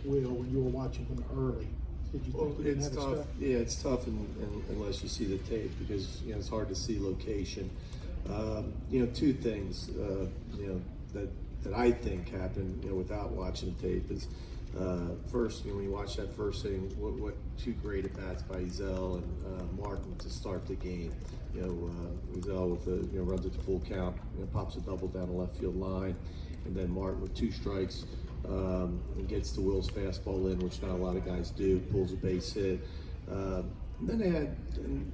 Will, when you were watching him early? Did you Well, think he didn't it's have his tough. stuff? Yeah, it's tough unless you see the tape because it's hard to see location. Two things that I think happened without watching the tape is first when you watch that first thing, what two great at bats by Ezel and Martin to start the game. Ezel with runs at the full count, pops a double down the left field line, and then Martin with 2 strikes. And gets to Will's fastball in, which not a lot of guys do, pulls a base hit. Then they had,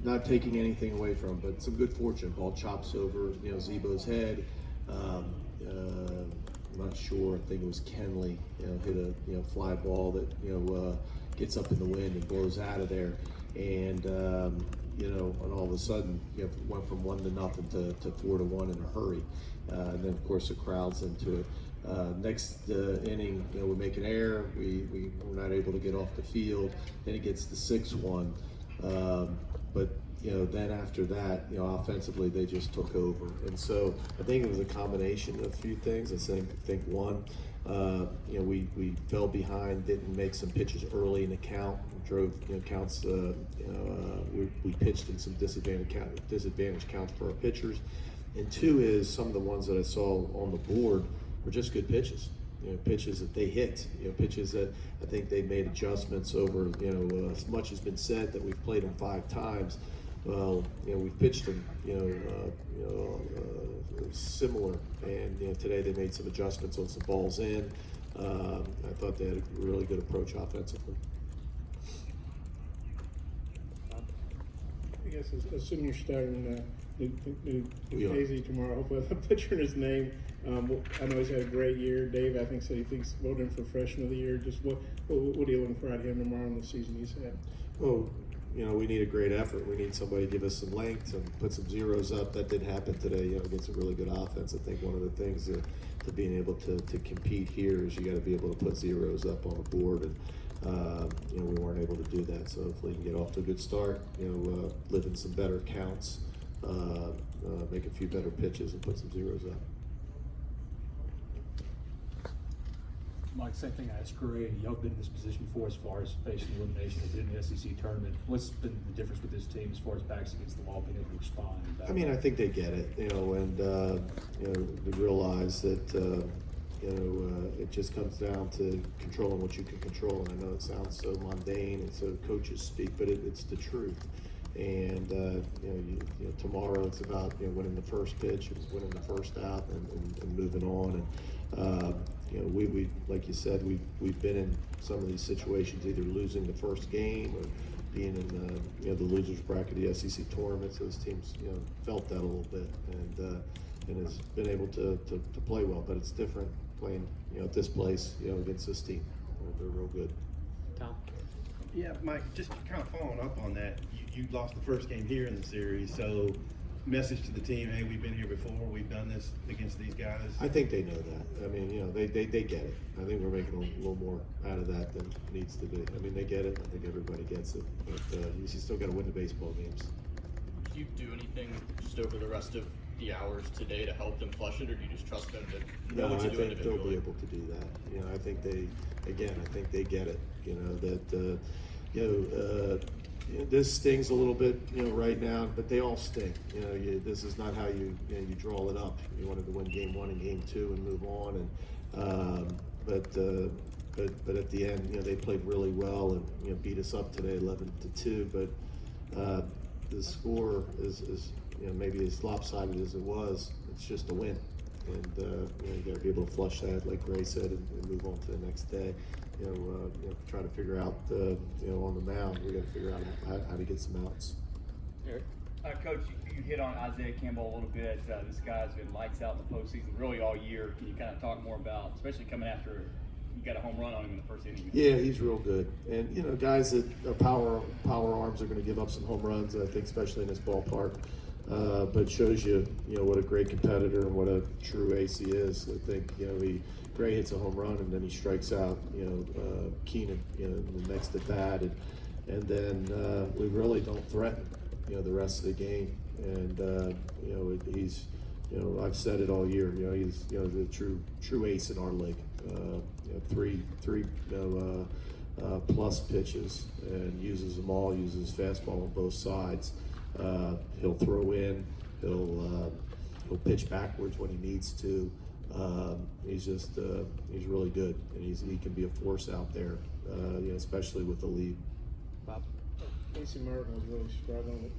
not taking anything away from him, but some good fortune. Ball chops over, Zebo's head. I'm not sure. I think it was Kenley, hit a fly ball that gets up in the wind and blows out of there. And and all of a sudden, went from 1-0 to 4-1 in a hurry. And then of course the crowd's into it. Next inning, we make an error. We were not able to get off the field. Then it gets the 6-1. But then after that, offensively they just took over. And so I think it was a combination of a few things. I think one, we fell behind, didn't make some pitches early in the count, drove counts. We pitched in some disadvantaged counts for our pitchers. And 2 is some of the ones that I saw on the board were just good pitches. Pitches that they hit. Pitches that I think they made adjustments over. As much has been said that we've played them 5 times. Well, we've pitched them. Similar, and today they made some adjustments on some balls in. I thought they had a really good approach offensively. I guess assuming you're starting new We are. Casey tomorrow, hopefully I'm picturing his name. I know he's had a great year. Dave, I think, said he thinks voting for freshman of the year. Just what are you looking for out of him tomorrow in the season he's had? Oh, we need a great effort. We need somebody to give us some length and put some zeros up. That did happen today, against a really good offense. I think one of the things to being able to compete here is you got to be able to put zeros up on the board. And, we weren't able to do that. So hopefully you can get off to a good start, live in some better counts, make a few better pitches and put some zeros up. Mike, same thing I asked Gray. Y'all been in this position before as far as facing elimination in the SEC tournament. What's been the difference with this team as far as backs against the wall, being able to respond? I mean, I think they get it, and they realize that it just comes down to controlling what you can control. And I know it sounds so mundane and so coaches speak, but it's the truth. And tomorrow it's about winning the first pitch, winning the first out, and moving on. And we like you said, we've been in some of these situations, either losing the first game or being in the losers bracket of the SEC tournament. So this team's felt that a little bit and has been able to play well. But it's different playing at this place against this team. They're real good. Tom? Yeah, Mike, just kind of following up on that, you lost the first game here in the series, so message to the team, hey, we've been here before, we've done this against these guys. I think they know that. I mean, they get it. I think we're making a little more out of that than needs to be. I mean, they get it. I think everybody gets it. But you still got to win the baseball games. Do you do anything just over the rest of the hours today to help them flush it, or do you just trust them to know No, what I to do think they'll individually? be able to do that. I think they get it. This stings a little bit, right now, but they all sting. This is not how you draw it up. You wanted to win game 1 and game 2 and move on, but at the end, they played really well and beat us up today, 11-2. But the score is maybe as lopsided as it was. It's just a win, and you got to be able to flush that, like Gray said, and move on to the next day. Try to figure out, on the mound, we got to figure out how to get some outs. Eric? Coach, you hit on Isaiah Campbell a little bit. This guy's been lights out in the postseason really all year. Can you kind of talk more about, especially coming after you got a home run on him in the first inning? Yeah, he's real good. And, guys that are power arms are going to give up some home runs, I think, especially in this ballpark. But it shows you, what a great competitor and what a true ace he is. I think, Gray hits a home run and then he strikes out, Keenan, in the next at bat. And then we really don't threaten, the rest of the game. And, he's you know, I've said it all year. You know, he's, you know, the true ace in our league. You know, three plus pitches, and uses them all. Uses fastball on both sides. He'll throw in. He'll pitch backwards when he needs to. He's just he's really good, and he can be a force out there, you know, especially with the lead. Casey Martin was really struggling with